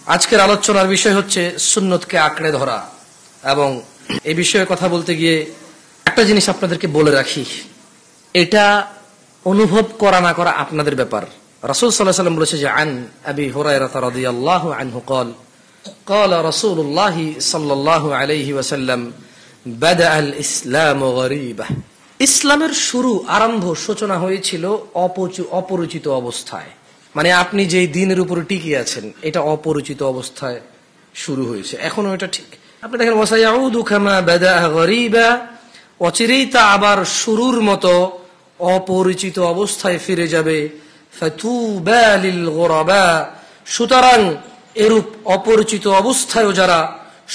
আজকের আলোচনার বিষয় হচ্ছে সুন্নতকে আঁকড়ে ধরা। এবং এই বিষয়ে কথা বলতে গিয়ে একটা জিনিস আপনাদেরকে বলে রাখি, এটা অনুভব করা না করা আপনাদের ব্যাপার। রাসূল সাল্লাল্লাহু আলাইহি ওয়াসাল্লাম বলেছে যে আন আবি হুরায়রা রাদিয়াল্লাহু আনহু قال قال رسول الله صلى الله عليه وسلم بدأ الإسلام غريبا। ইসলামের শুরু, আরম্ভ, সূচনা হয়েছিল অপরিচিত অবস্থায়। মানে আপনি যেই দিনের উপরে টিকে আছেন এটা অপরিচিত অবস্থায় শুরু হয়েছে, এখনো এটা ঠিক। আপনি দেখেন ওয়াসায়াউদু কামা বাদা গরীবা, অচিরেই তা আবার শুরুর মতো অপরিচিত অবস্থায় ফিরে যাবে। ফাতুবা লিল গুরাবা, সুতরাং এরূপ অপরিচিত অবস্থায়ও যারা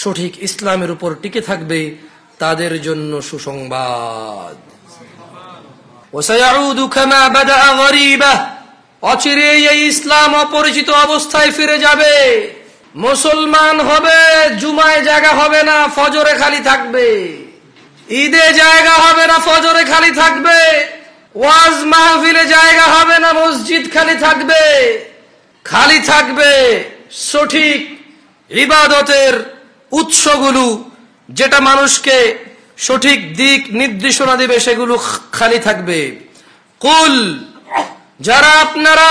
সঠিক ইসলামের উপর টিকে থাকবে তাদের জন্য সুসংবাদ। ওয়াসায়াউদু কামা বাদা গরীবা, অচিরেই এই ইসলাম অপরিচিত অবস্থায় ফিরে যাবে। মুসলমান হবে, জুমায় জায়গা হবে না, ফজরে খালি থাকবে। ঈদে জায়গা হবে না, ফজরে খালি থাকবে। ওয়াজ মাহফিলে জায়গা হবে না, মসজিদ খালি থাকবে। খালি থাকবে সঠিক ইবাদতের উৎসগুলো, যেটা মানুষকে সঠিক দিক নির্দেশনা দিবে, সেগুলো খালি থাকবে। কুল, যারা আপনারা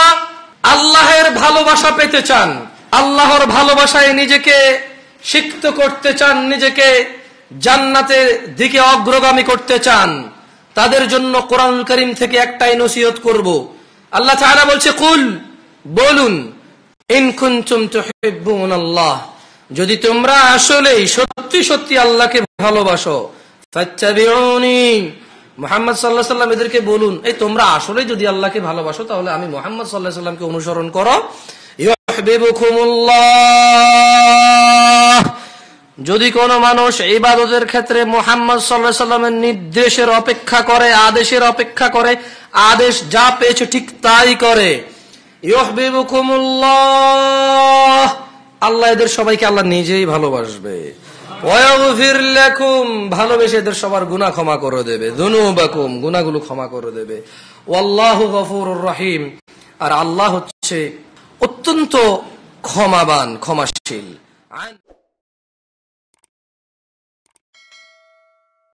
আল্লাহের ভালোবাসা পেতে চান, আল্লাহর ভালোবাসায় নিজেকে সিক্ত করতে চান, নিজেকে জান্নাতের দিকে অগ্রগামী করতে চান, তাদের জন্য কোরআনুল কারীম থেকে একটাই নসিহত করব। আল্লাহ তাআলা বলছে কুল, বলুন, ইন কুনতুম তুহিব্বুনাল্লাহ, যদি তোমরা আসলেই সত্যি সত্যি আল্লাহকে ভালোবাসো, ফাত্তাবিউনি, মুহাম্মদ সাল্লাল্লাহু আলাইহি ওয়াসাল্লাম এদেরকে বলুন, এই তোমরা আসলে যদি আল্লাহকে ভালোবাসো তাহলে আমি মুহাম্মদ সাল্লাল্লাহু আলাইহি ওয়াসাল্লামকে অনুসরণ করো। ইউহিব্বুকুমুল্লাহ, যদি কোন মানুষ ইবাদতের ক্ষেত্রে মুহাম্মদ সাল্লাল্লাহু আলাইহি ওয়াসাল্লামের নির্দেশের অপেক্ষা করে, আদেশের অপেক্ষা করে, আদেশ যা পেয়েছে ঠিক তাই করে, ইউহিব্বুকুমুল্লাহ, আল্লাহ এদের সবাইকে আল্লাহ নিজেই ভালোবাসবে। ওয়াগফির লাকুম, ভালোবেসে এদের সবার গুনাহ ক্ষমা করে দেবে। যুনুবাকুম, গুনাহগুলো ক্ষমা করে দেবে। ওয়াল্লাহু গফুরুর রহিম, আর আল্লাহ হচ্ছে অত্যন্ত ক্ষমাবান, ক্ষমাশীল।